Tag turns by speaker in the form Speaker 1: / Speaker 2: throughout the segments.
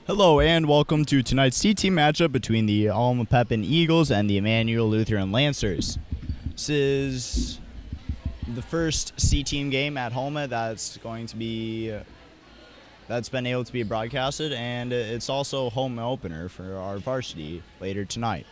Speaker 1: Hello and welcome to tonight's C-Team matchup between the Alma-Pepin Eagles and the Emmanuel Lutheran Lancers. This is the first C-Team game at Homa that's been able to be broadcasted, and it's also home opener for our varsity later tonight.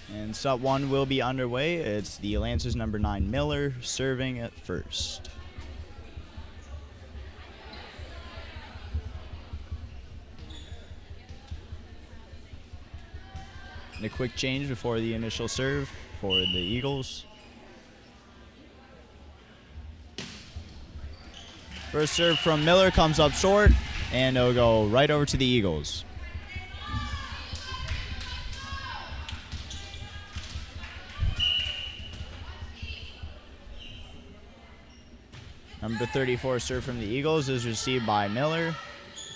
Speaker 1: And set one will be underway. It's the Lancers number 9 Miller serving at first. And a quick change before the initial serve for the Eagles. First serve from Miller comes up short, and it'll go right over to the Eagles. Number 34 serve from the Eagles is received by Miller.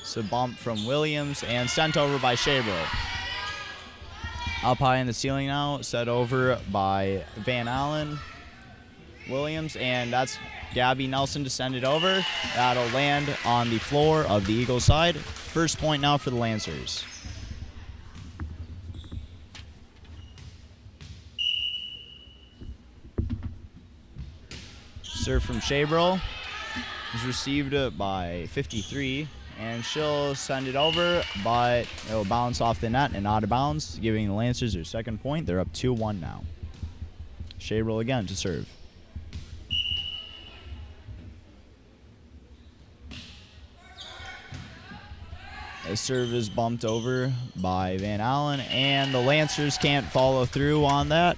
Speaker 1: It's a bump from Williams and sent over by Shabro. Up high in the ceiling now, set over by Van Allen. Williams, and that's Gabby Nelson to send it over. That'll land on the floor of the Eagles side. First point now for the Lancers. Serve from Shabro is received by 53, and she'll send it over, but it'll bounce off the net and out of bounds, giving the Lancers their second point. They're up 2-1 now. Shabro again to serve. The serve is bumped over by Van Allen, and the Lancers can't follow through on that.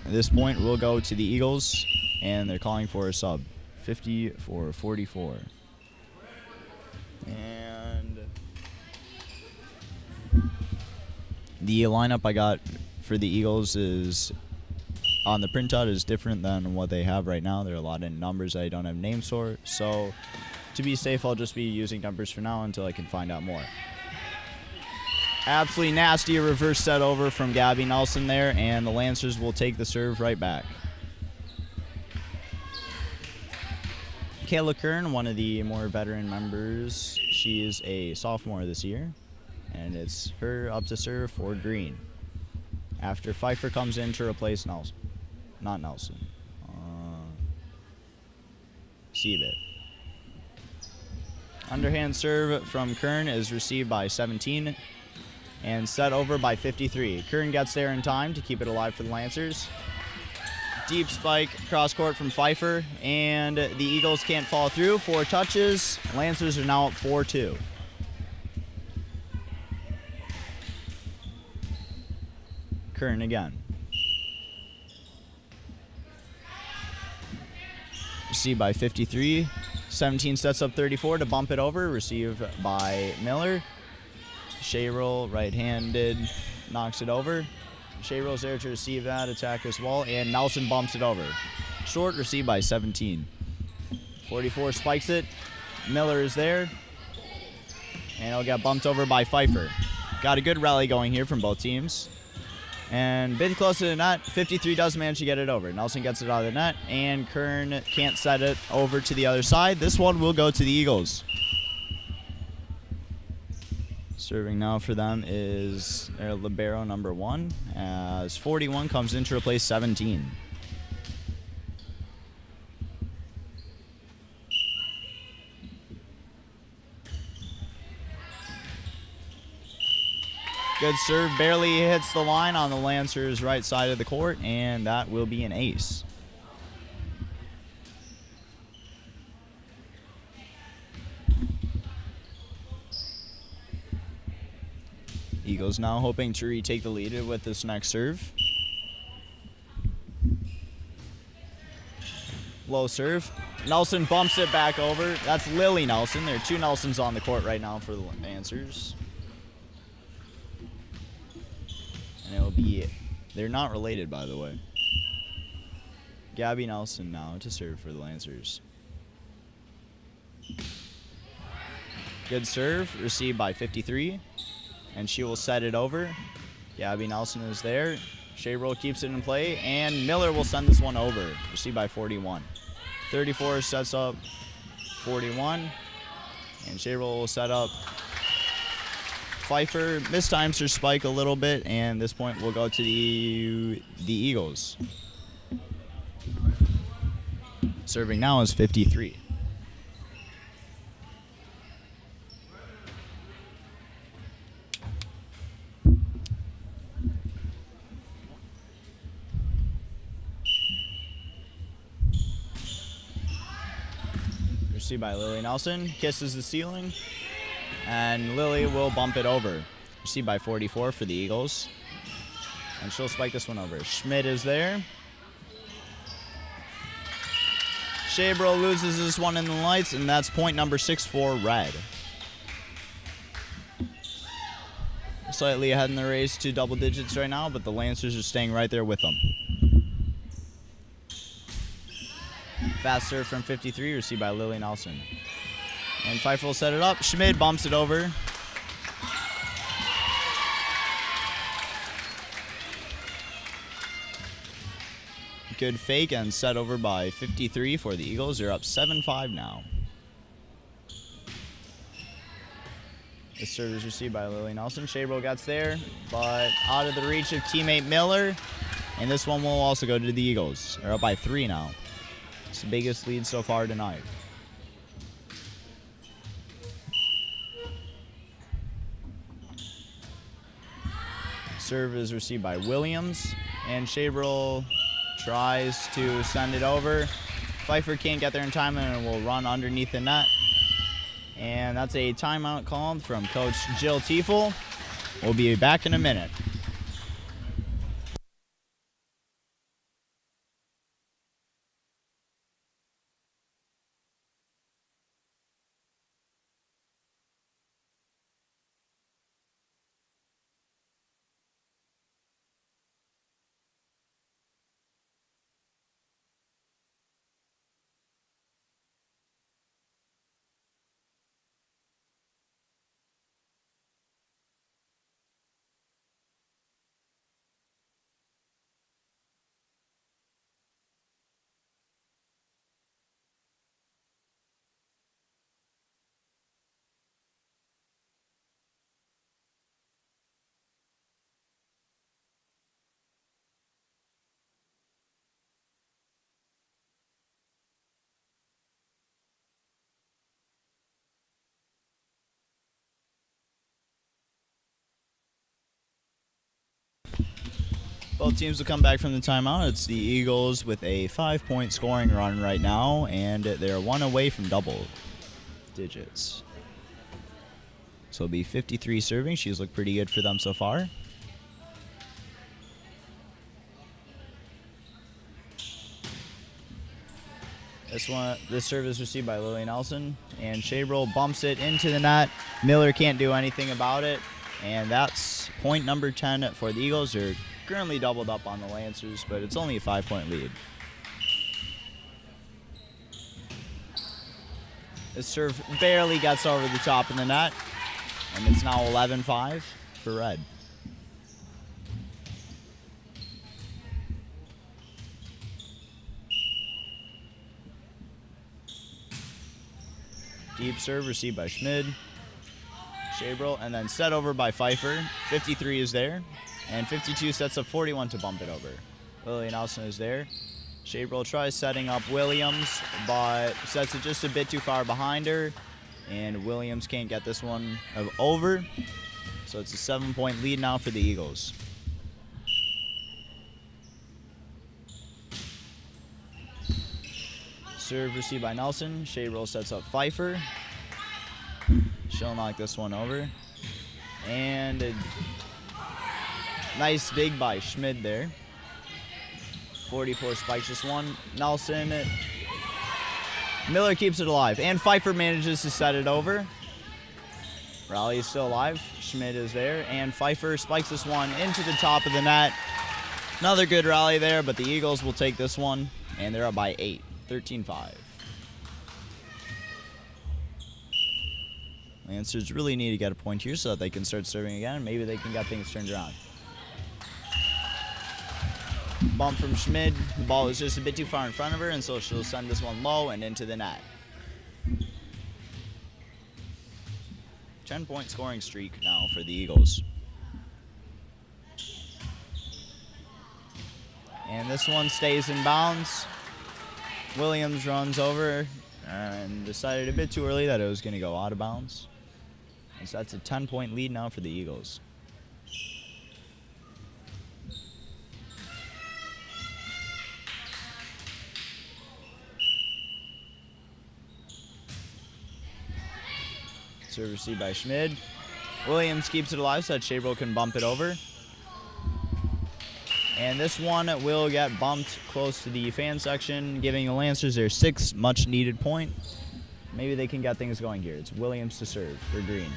Speaker 1: At this point, we'll go to the Eagles, and they're calling for a sub. 50 for 44. And the lineup I got for the Eagles is on the printout is different than what they have right now. There are a lot of numbers that I don't have names for, so to be safe, I'll just be using numbers for now until I can find out more. Absolutely nasty reverse set over from Gabby Nelson there, and the Lancers will take the serve right back. Kayla Kern, one of the more veteran members, she is a sophomore this year, and it's her up to serve for Green. After Pfeiffer comes in to replace Nelson. Not Nelson. Seabit. Underhand serve from Kern is received by 17 and set over by 53. Kern gets there in time to keep it alive for the Lancers. Deep spike cross court from Pfeiffer, and the Eagles can't fall through. 4 touches. Lancers are now up 4-2. Kern again. Received by 53. 17 sets up 34 to bump it over. Received by Miller. Sherrill, right-handed, knocks it over. Sherrill's there to receive that attack as well, and Nelson bumps it over. Short, received by 17. 44 spikes it. Miller is there, and it'll get bumped over by Pfeiffer. Got a good rally going here from both teams. And bit close to the net. 53 does manage to get it over. Nelson gets it out of the net, and Kern can't set it over to the other side. This one will go to the Eagles. Serving now for them is their libero number 1, as 41 comes in to replace 17. Good serve, barely hits the line on the Lancers' right side of the court, and that will be an ace. Eagles now hoping to retake the lead with this next serve. Low serve. Nelson bumps it back over. That's Lily Nelson. There are two Nelsons on the court right now for the Lancers. And it'll be, they're not related, by the way. Gabby Nelson now to serve for the Lancers. Good serve, received by 53. And she will set it over. Gabby Nelson is there. Shayroll keeps it in play, and Miller will send this one over. Received by 41. 34 sets up 41, and Shayroll will set up Pfeiffer. Mistimes her spike a little bit, and this point will go to the Eagles. Serving now is 53. Received by Lily Nelson, kisses the ceiling, and Lily will bump it over. Received by 44 for the Eagles, and she'll spike this one over. Schmidt is there. Shabro loses this one in the lights, and that's point number 6 for Red. Slightly ahead in the race to double digits right now, but the Lancers are staying right there with them. Fast serve from 53, received by Lily Nelson. And Pfeiffer will set it up. Schmid bumps it over. Good fake and set over by 53 for the Eagles. They're up 7-5 now. The serve is received by Lily Nelson. Shabro gets there, but out of the reach of teammate Miller. And this one will also go to the Eagles. They're up by 3 now. It's the biggest lead so far tonight. Serve is received by Williams, and Shabro tries to send it over. Pfeiffer can't get there in time and will run underneath the net. And that's a timeout called from Coach Jill Tiefel. We'll be back in a minute. Both teams will come back from the timeout. It's the Eagles with a 5-point scoring run right now, and they're 1 away from double digits. So it'll be 53 serving. She's looked pretty good for them so far. This serve is received by Lily Nelson, and Shabro bumps it into the net. Miller can't do anything about it, and that's point number 10 for the Eagles. They're currently doubled up on the Lancers, but it's only a 5-point lead. This serve barely gets over the top of the net, and it's now 11-5 for Red. Deep serve received by Schmid. Shabro, and then set over by Pfeiffer. 53 is there, and 52 sets up 41 to bump it over. Lily Nelson is there. Shabro tries setting up Williams, but sets it just a bit too far behind her, and Williams can't get this one over. So it's a 7-point lead now for the Eagles. Serve received by Nelson. Shabro sets up Pfeiffer. She'll knock this one over. And a nice dig by Schmid there. 44 spikes this one. Nelson. Miller keeps it alive. And Pfeiffer manages to set it over. Rally is still alive. Schmid is there. And Pfeiffer spikes this one into the top of the net. Another good rally there, but the Eagles will take this one. And they're up by 8. 13-5. Lancers really need to get a point here so that they can start serving again. Maybe they can get things turned around. Bump from Schmid. The ball is just a bit too far in front of her, and so she'll send this one low and into the net. 10-point scoring streak now for the Eagles. And this one stays in bounds. Williams runs over and decided a bit too early that it was going to go out of bounds. And so that's a 10-point lead now for the Eagles. Serve received by Schmid. Williams keeps it alive so that Shabro can bump it over. And this one will get bumped close to the fan section, giving the Lancers their 6th much-needed point. Maybe they can get things going here. It's Williams to serve for Green.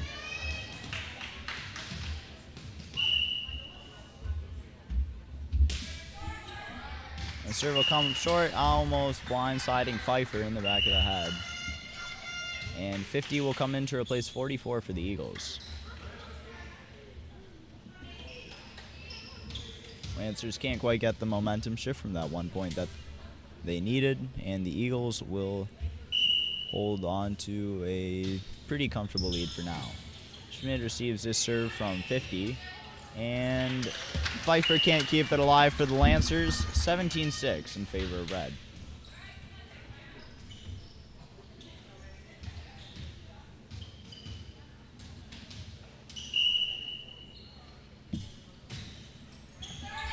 Speaker 1: The serve will come short, almost blindsiding Pfeiffer in the back of the head. And 50 will come in to replace 44 for the Eagles. Lancers can't quite get the momentum shift from that 1 point that they needed, and the Eagles will hold on to a pretty comfortable lead for now. Schmid receives this serve from 50, and Pfeiffer can't keep it alive for the Lancers. 17-6 in favor of red.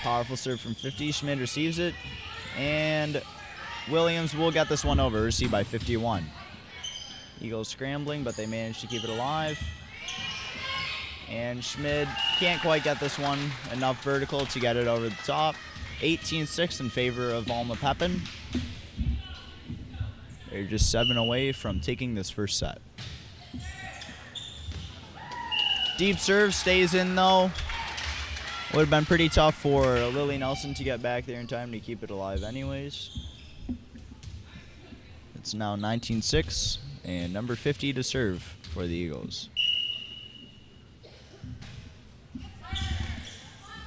Speaker 1: Powerful serve from 50. Schmid receives it, and Williams will get this one over, received by 51. Eagles scrambling, but they manage to keep it alive. And Schmid can't quite get this one enough vertical to get it over the top. 18-6 in favor of Alma-Pepin. They're just 7 away from taking this first set. Deep serve stays in though. Would have been pretty tough for Lily Nelson to get back there in time to keep it alive anyways. It's now 19-6 and number 50 to serve for the Eagles.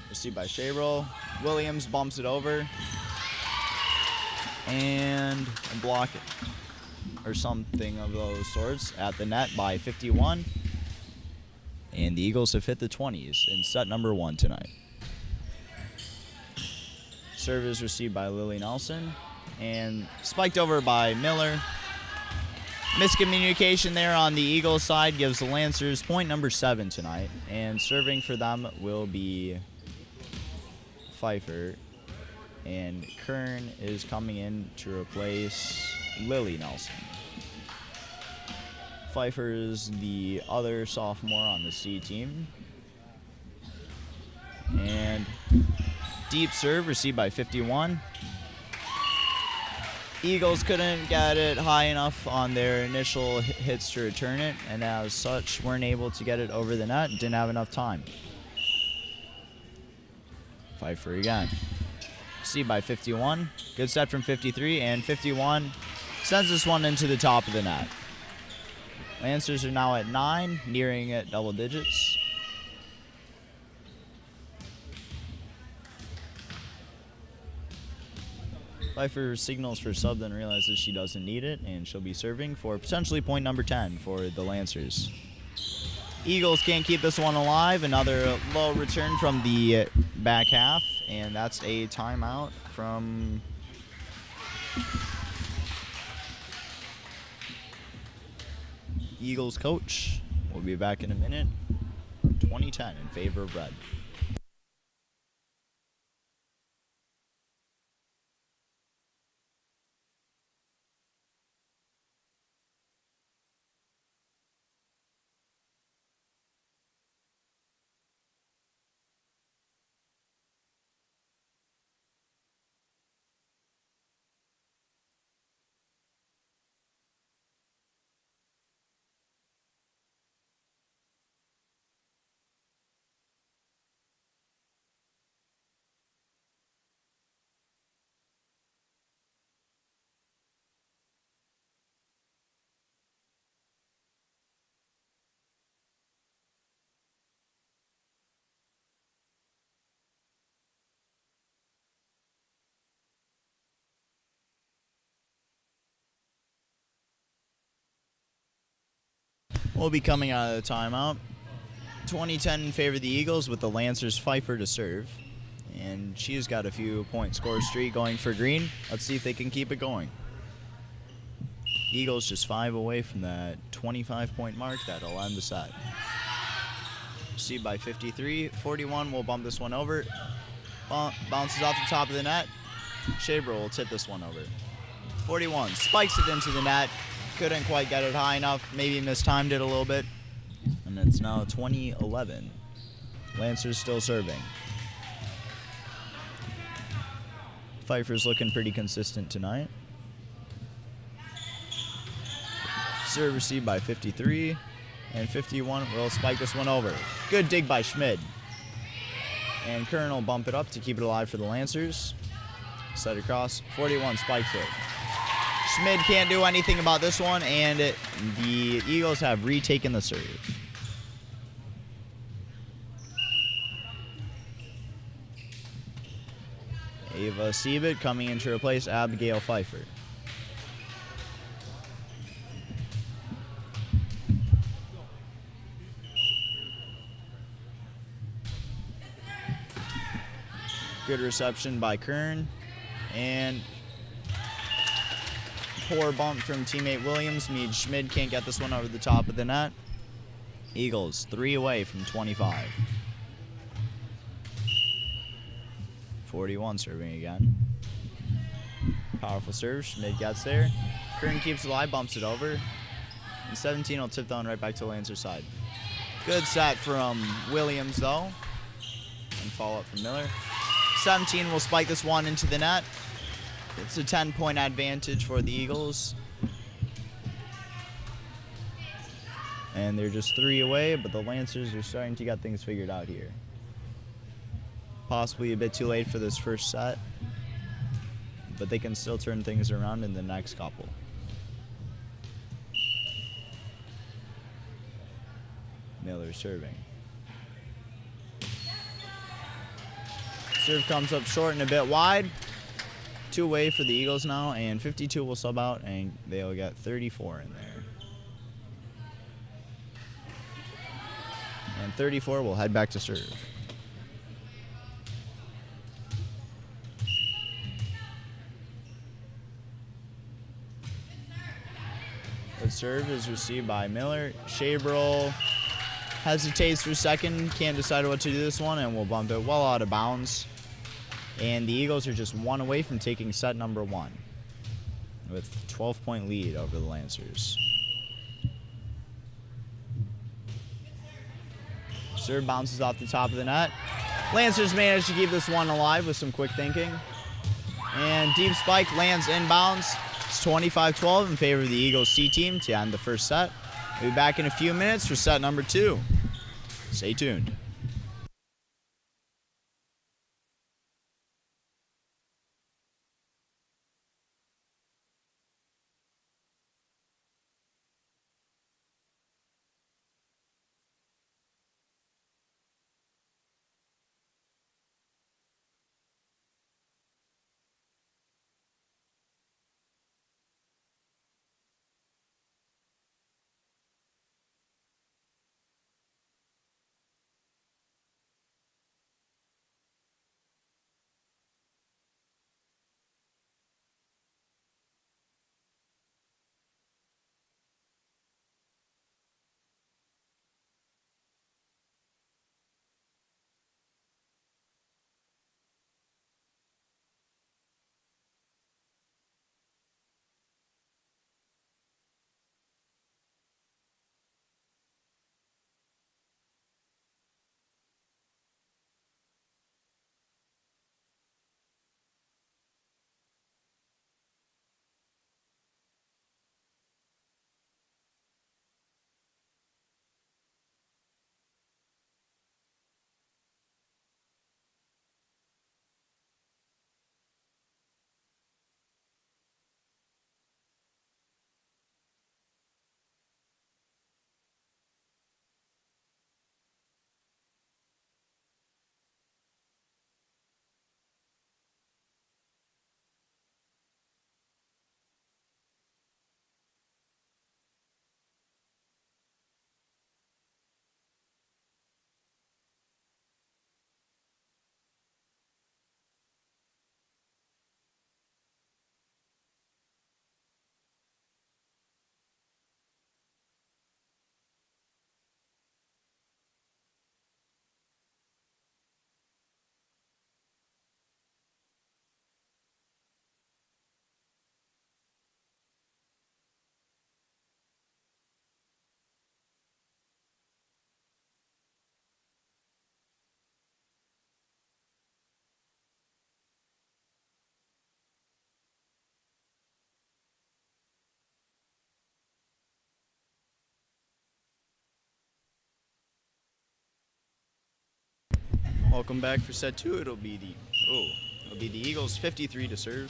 Speaker 1: Received by Shabro. Williams bumps it over. And a block or something of those sorts at the net by 51. And the Eagles have hit the 20s in set number 1 tonight. Serve is received by Lily Nelson and spiked over by Miller. Miscommunication there on the Eagles side gives the Lancers point number 7 tonight. And serving for them will be Pfeiffer. And Kern is coming in to replace Lily Nelson. Pfeiffer is the other sophomore on the C team. And deep serve received by 51. Eagles couldn't get it high enough on their initial hits to return it, and as such weren't able to get it over the net. Didn't have enough time. Pfeiffer again. Received by 51. Good set from 53, and 51 sends this one into the top of the net. Lancers are now at 9, nearing at double digits. Pfeiffer signals for sub, then realizes she doesn't need it, and she'll be serving for potentially point number 10 for the Lancers. Eagles can't keep this one alive. Another low return from the back half, and that's a timeout from Eagles coach. We'll be back in a minute. 2010 in favor of red. will be coming out of the timeout. 20-10 in favor of the Eagles with the Lancers Pfeiffer to serve. And she's got a few point score streak going for green. Let's see if they can keep it going. Eagles just 5 away from that 25-point mark. That'll end the set. Received by 53. 41 will bump this one over. Bounces off the top of the net. Shaber will tip this one over. 41 spikes it into the net. Couldn't quite get it high enough. Maybe mistimed it a little bit. And it's now 20-11. Lancers still serving. Pfeiffer's looking pretty consistent tonight. Serve received by 53. And 51 will spike this one over. Good dig by Schmid. And Kern will bump it up to keep it alive for the Lancers. Set across. 41 spikes it. Schmid can't do anything about this one, and the Eagles have retaken the serve. Ava Siebert coming in to replace Abigail Pfeiffer. Good reception by Kern, and poor bump from teammate Williams means Schmid can't get this one over the top of the net. Eagles 3 away from 25. 41 serving again. Powerful serve. Schmid gets there. Kern keeps it alive, bumps it over. And 17 will tip down right back to the Lancer side. Good set from Williams, though. And follow up from Miller. 17 will spike this one into the net. It's a 10-point advantage for the Eagles. And they're just 3 away, but the Lancers are starting to get things figured out here. Possibly a bit too late for this first set, but they can still turn things around in the next couple. Miller serving. Serve comes up short and a bit wide. 2 away for the Eagles now, and 52 will sub out, and they'll get 34 in there. And 34 will head back to serve. The serve is received by Miller. Shabrel hesitates for a second, can't decide what to do this one, and will bump it well out of bounds. And the Eagles are just 1 away from taking set number 1 with a 12-point lead over the Lancers. Serve bounces off the top of the net. Lancers manage to keep this one alive with some quick thinking. And deep spike lands inbounds. It's 25-12 in favor of the Eagles C team to end the first set. We'll be back in a few minutes for set number 2. Stay tuned. Welcome back for set 2. It'll be the Eagles 53 to serve.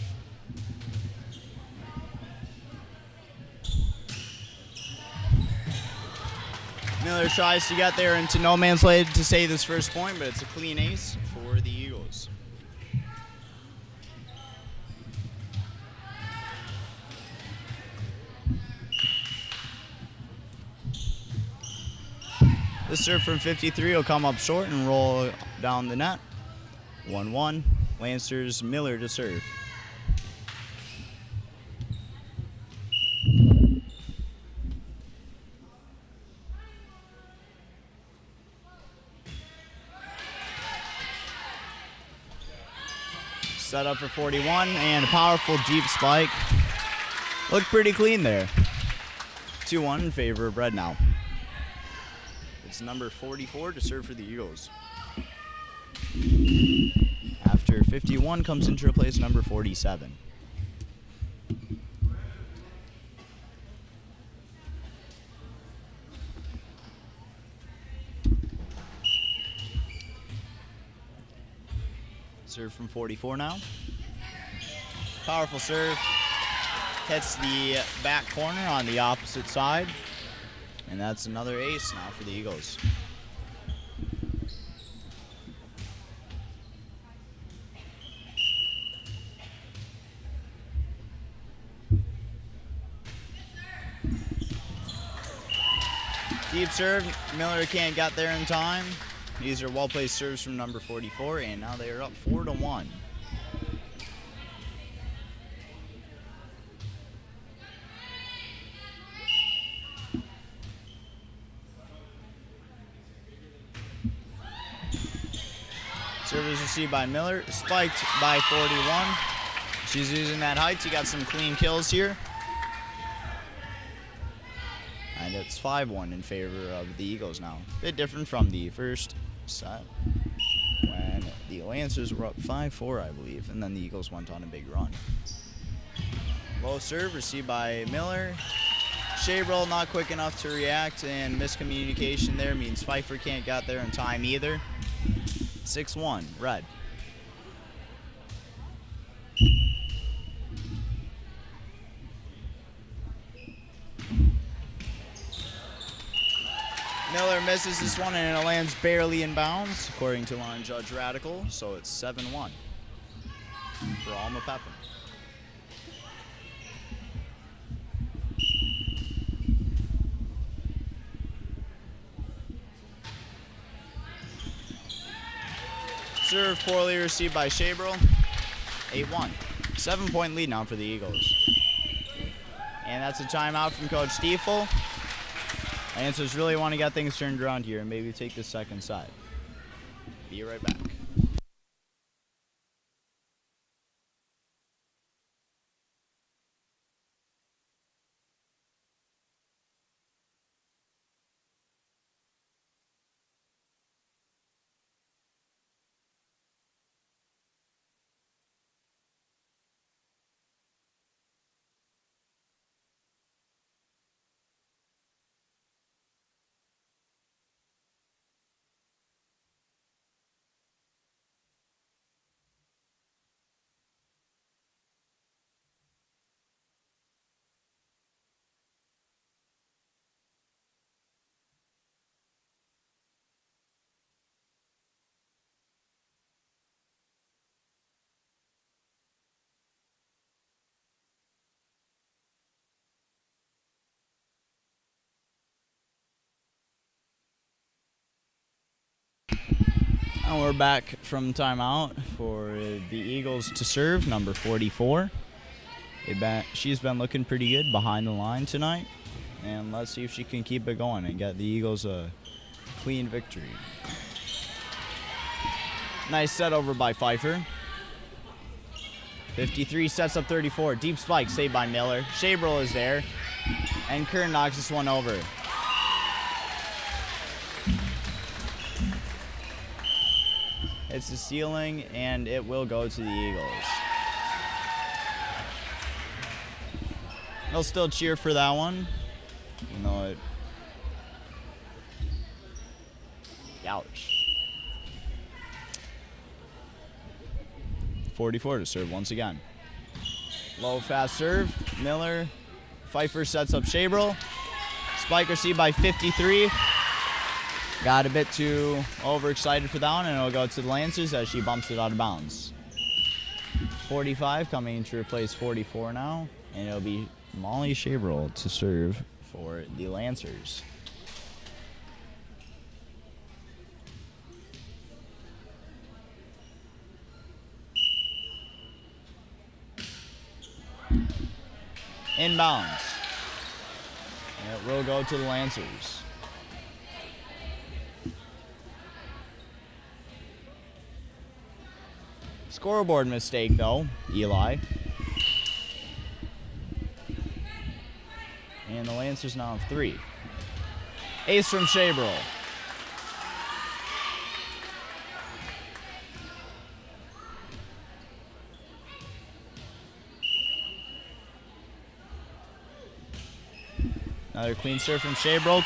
Speaker 1: Miller tries to get there into no man's land to save this first point, but it's a clean ace for the Eagles. This serve from 53 will come up short and roll down the net. 1-1. Lancers Miller to serve. Set up for 41 and a powerful deep spike. Looked pretty clean there. 2-1 in favor of Red now. It's number 44 to serve for the Eagles. After 51 comes into replace number 47. Serve from 44 now. Powerful serve. Hits the back corner on the opposite side. And that's another ace now for the Eagles. Deep serve. Miller can't get there in time. These are well-placed serves from number 44, and now they are up 4-1. Serve is received by Miller, spiked by 41. She's using that height. She got some clean kills here. And it's 5-1 in favor of the Eagles now. A bit different from the first set when the Lancers were up 5-4, I believe, and then the Eagles went on a big run. Low serve received by Miller. Shabrell not quick enough to react, and miscommunication there means Pfeiffer can't get there in time either. 6-1, Red. Miller misses this one and it lands barely in bounds, according to line judge Radical, so it's 7-1 for Alma-Pepin. Serve poorly received by Shabrell. 8-1. 7-point lead now for the Eagles. And that's a timeout from Coach Stiefel. Lancers really want to get things turned around here and maybe take the second side. Be right back. And we're back from timeout for the Eagles to serve, number 44. She's been looking pretty good behind the line tonight. And let's see if she can keep it going and get the Eagles a clean victory. Nice set over by Pfeiffer. 53 sets up 34. Deep spike saved by Miller. Shabrell is there. And Kern knocks this one over. It's the ceiling, and it will go to the Eagles. They'll still cheer for that one. You know it. Ouch. 44 to serve once again. Low fast serve. Miller. Pfeiffer sets up Shabrel. Spike received by 53. Got a bit too overexcited for that one, and it'll go to the Lancers as she bumps it out of bounds. 45 coming to replace 44 now, and it'll be Molly Shabrel to serve for the Lancers. Inbounds. And it will go to the Lancers. Scoreboard mistake, though, Eli. And the Lancers now have 3. Ace from Shabrel. Another clean serve from Shabrel.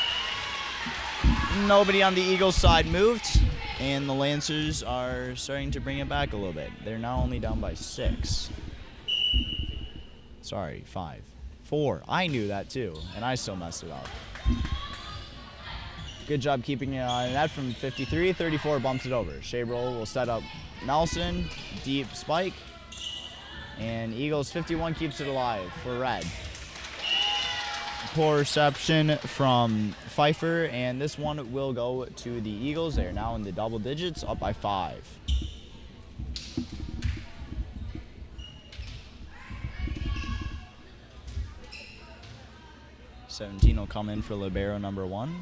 Speaker 1: Nobody on the Eagles side moved, and the Lancers are starting to bring it back a little bit. They're now only down by 6. Sorry, 5. 4. I knew that too, and I still messed it up. Good job keeping it on that from 53. 34 bumps it over. Shabrel will set up Nelson. Deep spike. And Eagles 51 keeps it alive for red. Poor reception from Pfeiffer, and this one will go to the Eagles. They are now in the double digits, up by 5. $17 will come in for libero number 1.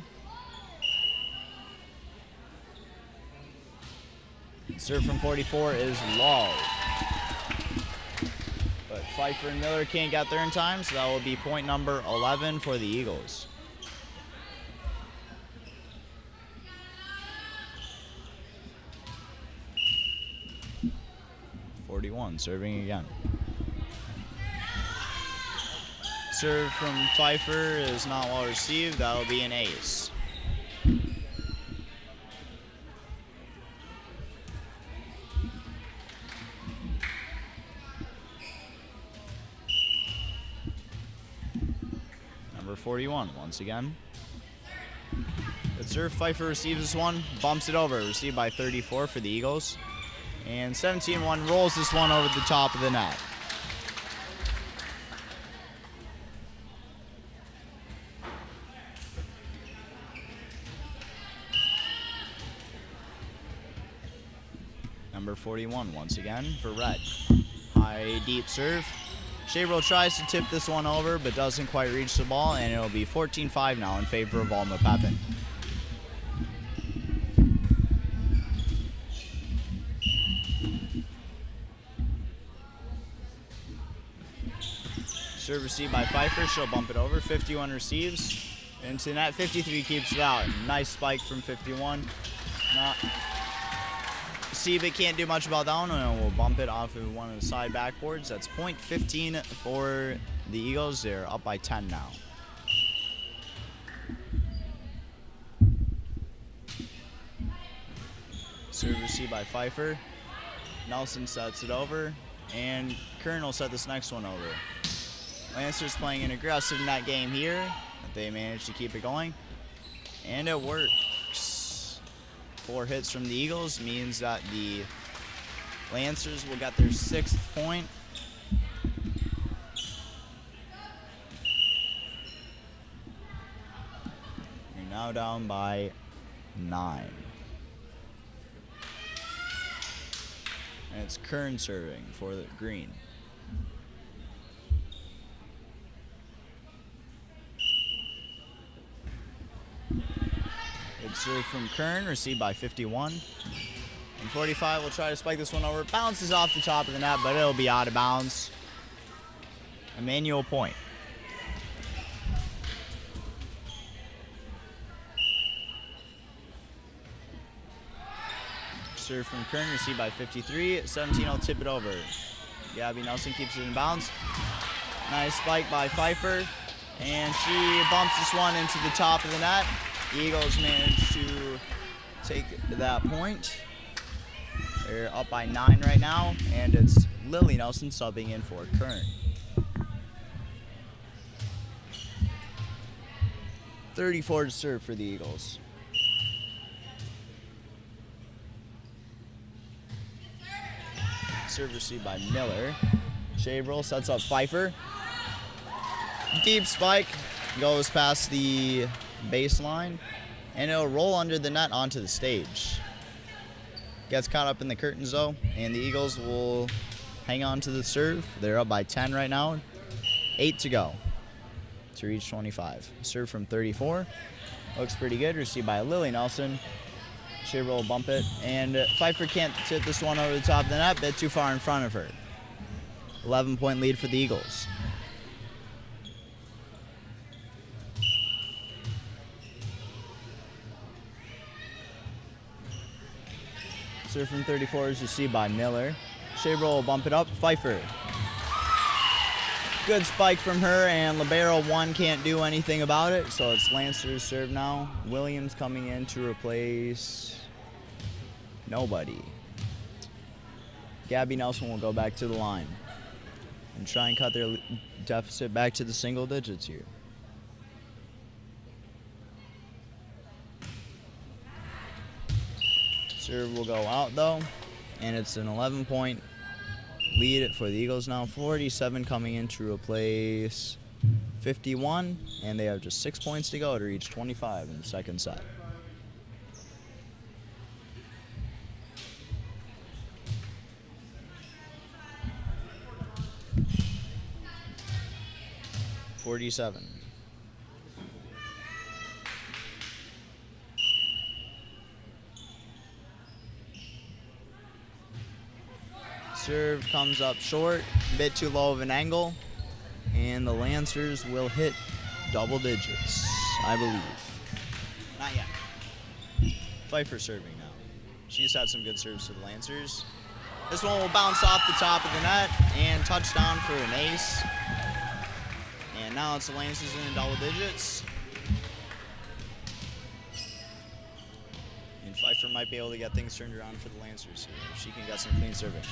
Speaker 1: Serve from 44 is low. But Pfeiffer and Miller can't get there in time, so that will be point number 11 for the Eagles. .41, serving again. Serve from Pfeiffer is not well received. That will be an ace. Number 41, once again. Good serve. Pfeiffer receives this one, bumps it over. Received by 34 for the Eagles. And 17-1 rolls this one over the top of the net. Number 41 once again for red. High deep serve. Shabrel tries to tip this one over but doesn't quite reach the ball, and it'll be 14-5 now in favor of Alma-Pepin. Serve received by Pfeiffer. She'll bump it over. 51 receives into the net. 53 keeps it out. Nice spike from 51. Receive it, can't do much about that one, and we'll bump it off of one of the side backboards. That's point 15 for the Eagles. They're up by 10 now. Serve received by Pfeiffer. Nelson sets it over, and Kern will set this next one over. Lancers playing an aggressive net game here, but they managed to keep it going, and it works. 4 hits from the Eagles means that the Lancers will get their 6th point. You're now down by 9. And it's Kern serving for the green. Good serve from Kern, received by 51. And 45 will try to spike this one over. Bounces off the top of the net, but it'll be out of bounds. Emmanuel point. Serve from Kern, received by 53. 17 will tip it over. Gabby Nelson keeps it in bounds. Nice spike by Pfeiffer. And she bumps this one into the top of the net. The Eagles manage to take that point. They're up by 9 right now, and it's Lily Nelson subbing in for Kern. 34 to serve for the Eagles. Serve received by Miller. Shabrel sets up Pfeiffer. Deep spike goes past the baseline, and it'll roll under the net onto the stage. Gets caught up in the curtains though, and the Eagles will hang on to the serve. They're up by 10 right now. 8 to go to reach 25. Serve from 34. Looks pretty good. Received by Lily Nelson. Shabrel will bump it, and Pfeiffer can't tip this one over the top of the net. Bit too far in front of her. 11-point lead for the Eagles. Serve from 34 is received by Miller. Shabrel will bump it up. Pfeiffer. Good spike from her, and Libero 1 can't do anything about it, so it's Lancer's serve now. Williams coming in to replace nobody. Gabby Nelson will go back to the line and try and cut their deficit back to the single digits here. Serve will go out though, and it's an 11-point lead for the Eagles now. 47 coming in to replace 51, and they have just 6 points to go to reach 25 in the second set. Serve comes up short, a bit too low of an angle, and the Lancers will hit double digits, I believe. Not yet. Pfeiffer serving now. She's had some good serves for the Lancers. This one will bounce off the top of the net and touchdown for an ace. And now it's the Lancers in the double digits. And Pfeiffer might be able to get things turned around for the Lancers here if she can get some clean serving.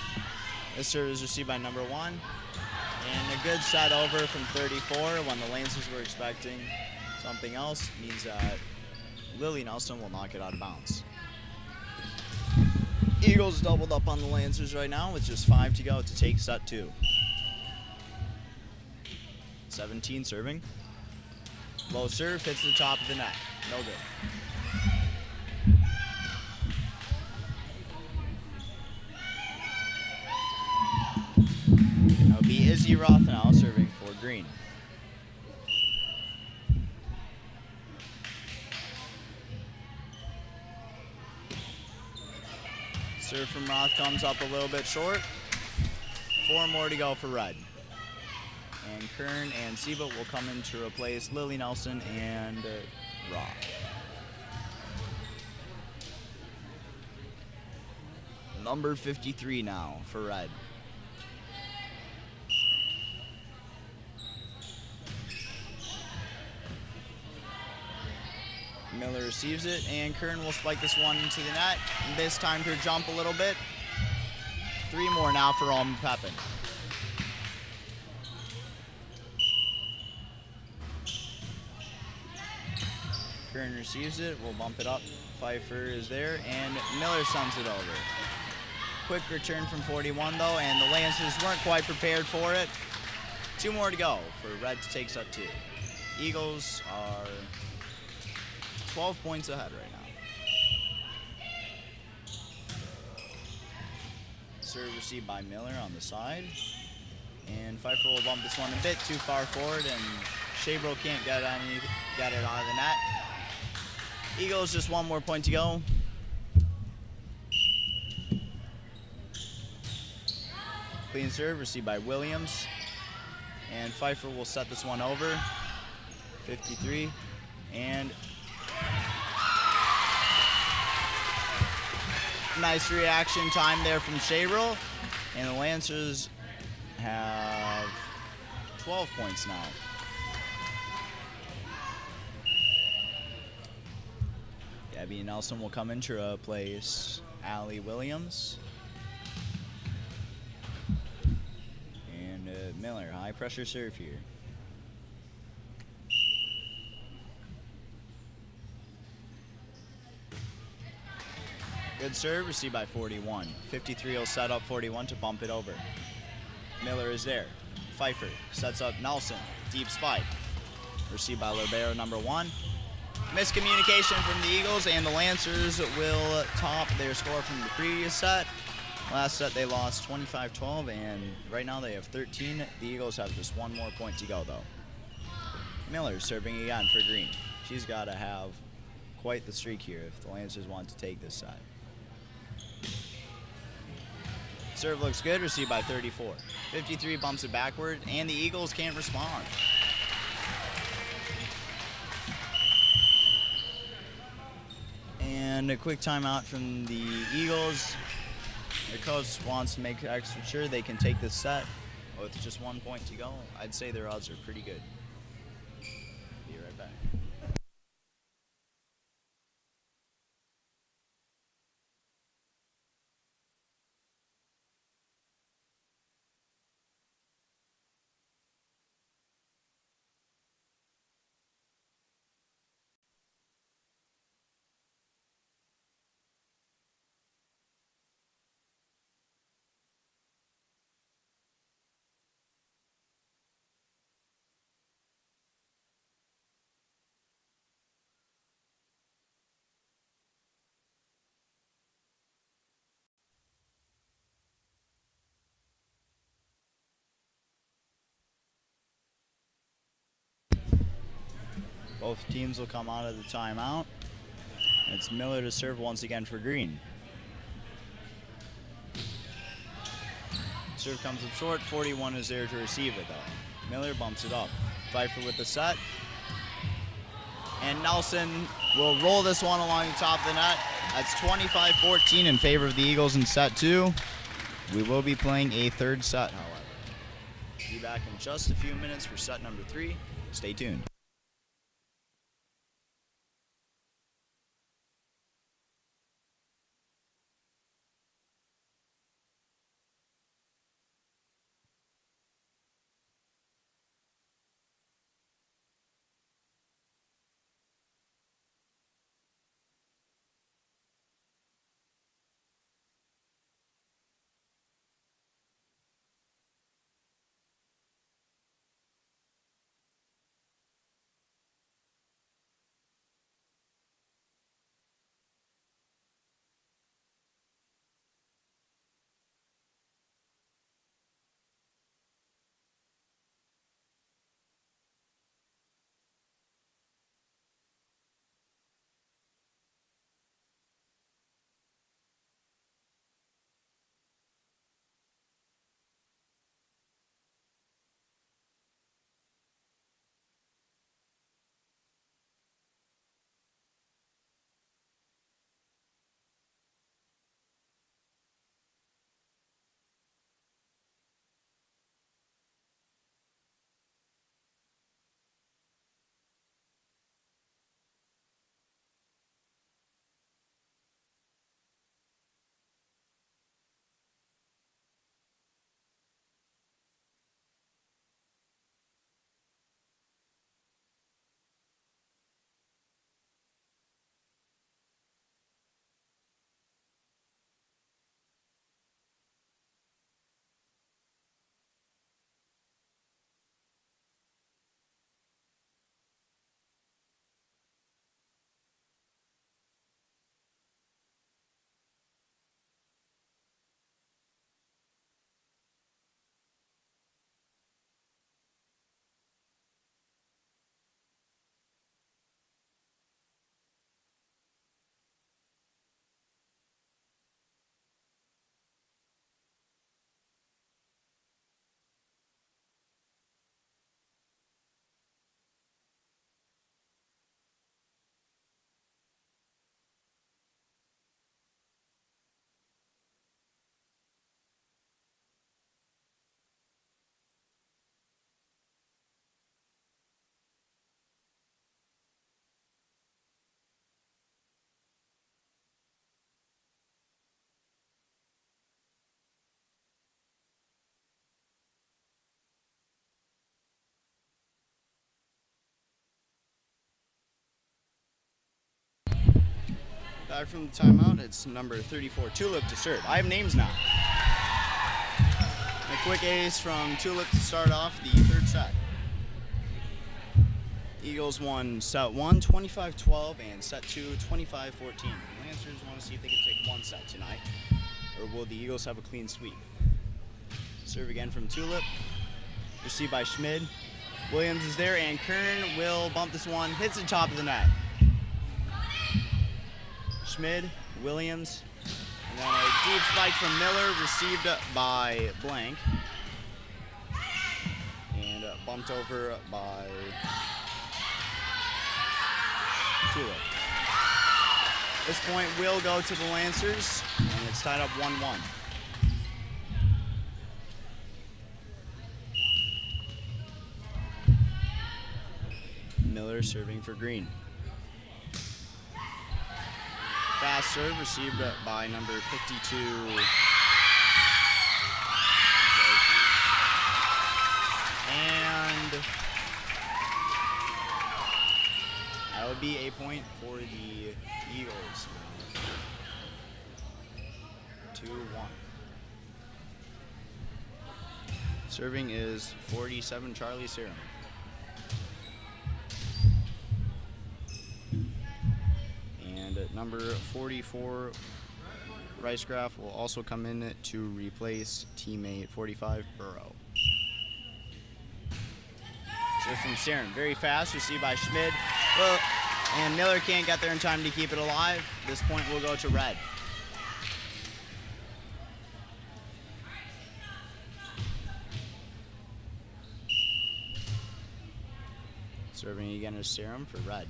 Speaker 1: This serve is received by number 1. And a good set over from 34 when the Lancers were expecting something else means that Lily Nelson will knock it out of bounds. Eagles doubled up on the Lancers right now with just 5 to go to take set 2. 17 serving. Low serve hits the top of the net. No good. That'll be Izzy Roth now serving for Green. Serve from Roth comes up a little bit short. 4 more to go for Red. And Kern and Siebert will come in to replace Lily Nelson and Roth. Number 53 now for Red. Miller receives it, and Kern will spike this one into the net. This time her jump a little bit. 3 more now for Alma-Pepin. Kern receives it, we'll bump it up. Pfeiffer is there, and Miller sends it over. Quick return from 41 though, and the Lancers weren't quite prepared for it. 2 more to go for Red to take set 2. Eagles are 12 points ahead right now. Serve received by Miller on the side. And Pfeiffer will bump this one a bit too far forward, and Shabrel can't get it out of the net. Eagles just 1 more point to go. Clean serve received by Williams. And Pfeiffer will set this one over. 53. And nice reaction time there from Shabrel. And the Lancers have 12 points now. Gabby Nelson will come in to replace Allie Williams. Miller, high pressure serve here. Good serve, received by 41. 53 will set up 41 to bump it over. Miller is there. Pfeiffer sets up Nelson. Deep spike. Received by libero number 1. Miscommunication from the Eagles, and the Lancers will top their score from the previous set. Last set they lost 25-12, and right now they have 13. The Eagles have just one more point to go, though. Miller serving again for Green. She's got to have quite the streak here if the Lancers want to take this set. Serve looks good, received by 34. 53 bumps it backward, and the Eagles can't respond. And a quick timeout from the Eagles. Their coach wants to make extra sure they can take this set with just 1 point to go. I'd say their odds are pretty good. Be right back. Both teams will come out of the timeout. It's Miller to serve once again for Green. Serve comes up short. 41 is there to receive it, though. Miller bumps it up. Pfeiffer with the set. And Nelson will roll this one along the top of the net. That's 25-14 in favor of the Eagles in set 2. We will be playing a third set, however. Be back in just a few minutes for set number 3. Stay tuned. Back from the timeout, it's number 34, Tulip to serve. I have names now. A quick ace from Tulip to start off the third set. Eagles won set 1, 25-12, and set 2, 25-14. The Lancers want to see if they can take one set tonight, or will the Eagles have a clean sweep? Serve again from Tulip. Received by Schmid. Williams is there, and Kern will bump this one. Hits the top of the net. Schmid, Williams, and then a deep spike from Miller, received by Blank. And bumped over by Tulip. This point will go to the Lancers, and it's tied up 1-1. Miller serving for Green. Fast serve received by number 52. And that would be a point for the Eagles. 2-1. Serving is 47, Charlie Serum. And at number 44, Ricegraph will also come in to replace teammate 45, Burrow. So from Serum, very fast, received by Schmid. Well, and Miller can't get there in time to keep it alive. This point will go to red. Serving again is Serum for red.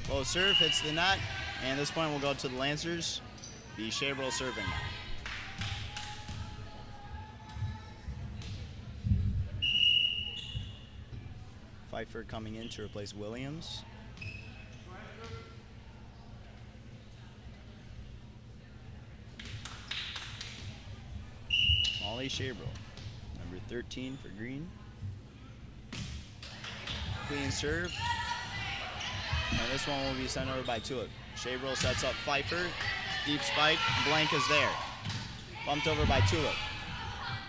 Speaker 1: Low serve hits the net, and this point will go to the Lancers. The Shabrel serving. Pfeiffer coming in to replace Williams. Molly Shabrel, number 13 for Green. Clean serve. And this one will be sent over by Tulip. Shabrel sets up Pfeiffer. Deep spike. Blank is there. Bumped over by Tulip.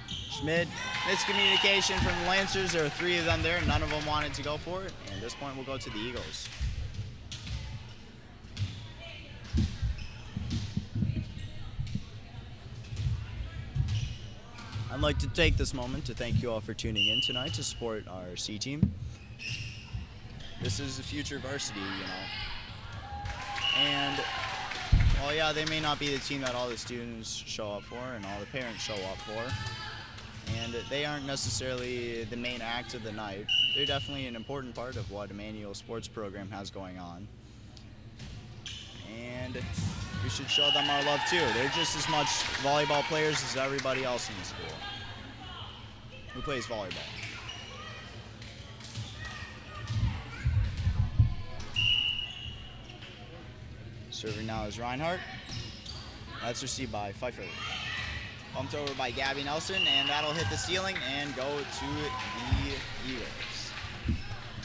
Speaker 1: Schmid. Miscommunication from the Lancers. There are three of them there. None of them wanted to go for it. And this point will go to the Eagles. I'd like to take this moment to thank you all for tuning in tonight to support our C team. This is the future varsity, you know. And, well, yeah, they may not be the team that all the students show up for and all the parents show up for. And they aren't necessarily the main act of the night. They're definitely an important part of what Emmanuel sports program has going on. And we should show them our love, too. They're just as much volleyball players as everybody else in the school who plays volleyball. Serving now is Reinhardt. That's received by Pfeiffer. Bumped over by Gabby Nelson, and that'll hit the ceiling and go to the Eagles.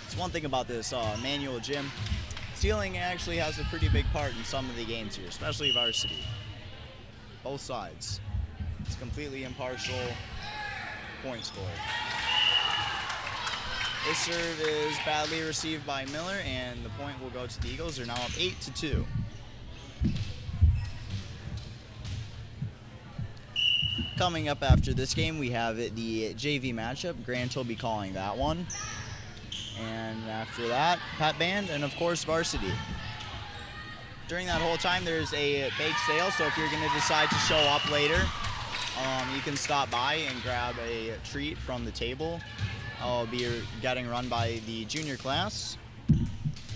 Speaker 1: It's one thing about this Emmanuel gym. Ceiling actually has a pretty big part in some of the games here, especially varsity. Both sides. It's completely impartial point score. This serve is badly received by Miller, and the point will go to the Eagles. They're now up 8-2. Coming up after this game, we have the JV matchup. Grant will be calling that one. And after that, Pet Band, and of course, varsity. During that whole time, there's a bake sale, so if you're going to decide to show up later, you can stop by and grab a treat from the table. I'll be getting run by the junior class,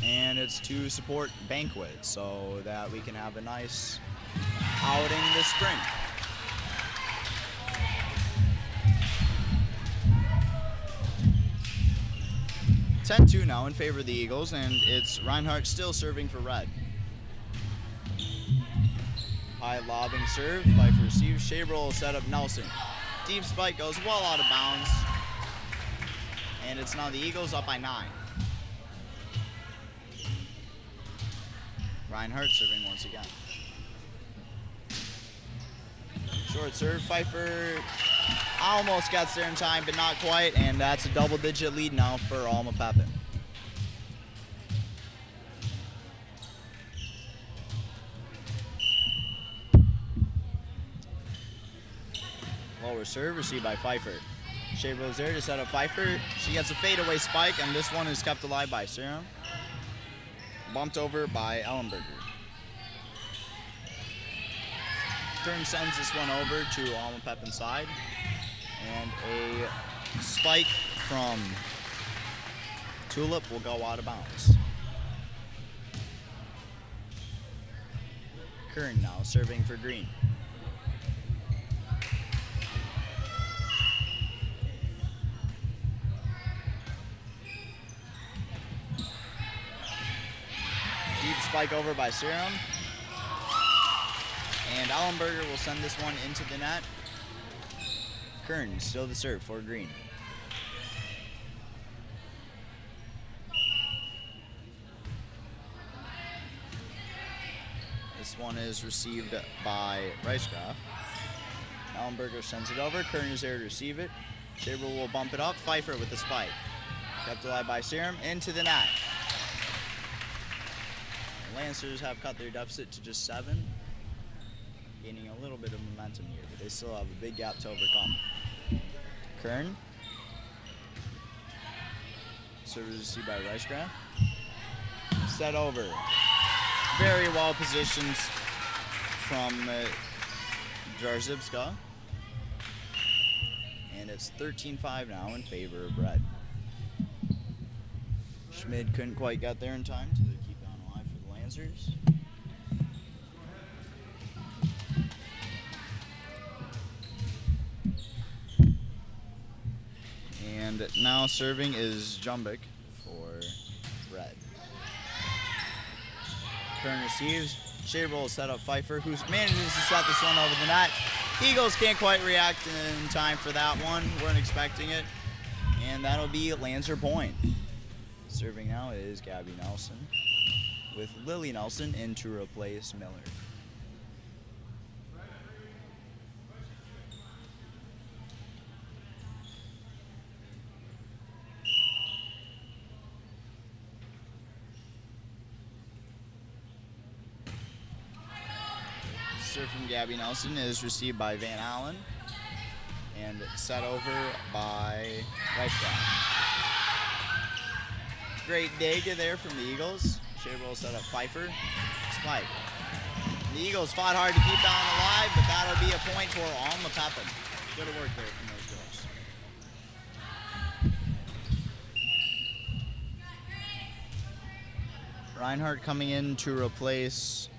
Speaker 1: and it's to support Banquet so that we can have a nice outing this spring. 10-2 now in favor of the Eagles, and it's Reinhardt still serving for red. High lobbing serve, Pfeiffer receives, Shabrel will set up Nelson. Deep spike goes well out of bounds, and it's now the Eagles up by 9. Reinhardt serving once once again. Short serve, Pfeiffer almost gets there in time, but not quite, and that's a double-digit lead now for Alma-Pepin. Lower serve, received by Pfeiffer. Shaver's there to set up Pfeiffer. She gets a fadeaway spike, and this one is kept alive by Serum. Bumped over by Ellenberger. Kern sends this one over to Alma-Pepin's side. And a spike from Tulip will go out of bounds. Kern now serving for Green. Deep spike over by Serum. And Ellenberger will send this one into the net. Kern still the serve for Green. This one is received by Ricegraf. Ellenberger sends it over. Kern is there to receive it. Shaver will bump it up. Pfeiffer with the spike. Kept alive by Serum into the net. The Lancers have cut their deficit to just 7. Gaining a little bit of momentum here, but they still have a big gap to overcome. Kern. Serve is received by Ricegraf. Set over. Very well positioned from Jarzybska. And it's 13-5 now in favor of Red. Schmid couldn't quite get there in time to keep on alive for the Lancers. And now serving is Jumbik for Red. Kern receives. Shaver will set up Pfeiffer, who manages to set this one over the net. Eagles can't quite react in time for that one. Weren't expecting it. And that'll be Lancer point. Serving now is Gabby Nelson, with Lily Nelson in to replace Miller. Serve from Gabby Nelson is received by Van Allen and set over by Ricegraf. Great dig there from the Eagles. Shaver will set up Pfeiffer. Spike. The Eagles fought hard to keep that one alive, but that'll be a point for Alma-Pepin. Good work there from those girls. Reinhardt coming in to replace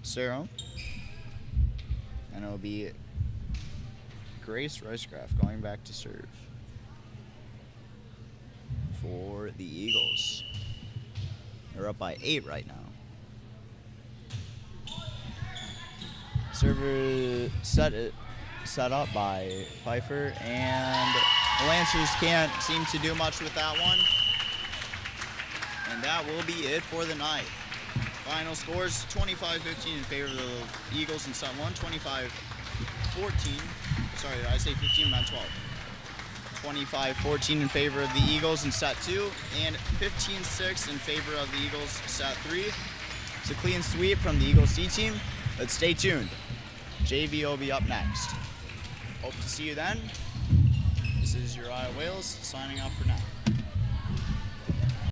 Speaker 1: Cero. And it'll be Grace Ricegraf going back to serve for the Eagles. They're up by 8 right now. Server set up by Pfeiffer, and the Lancers can't seem to do much with that one. And that will be it for the night. Final scores 25-15 in favor of the Eagles in set 1, 25-14. Sorry, did I say 15? Not 12. 25-14 in favor of the Eagles in set 2, and 15-6 in favor of the Eagles set 3. It's a clean sweep from the Eagles C team, but stay tuned. JV will be up next. Hope to see you then. This is Uriah Wales signing off for now.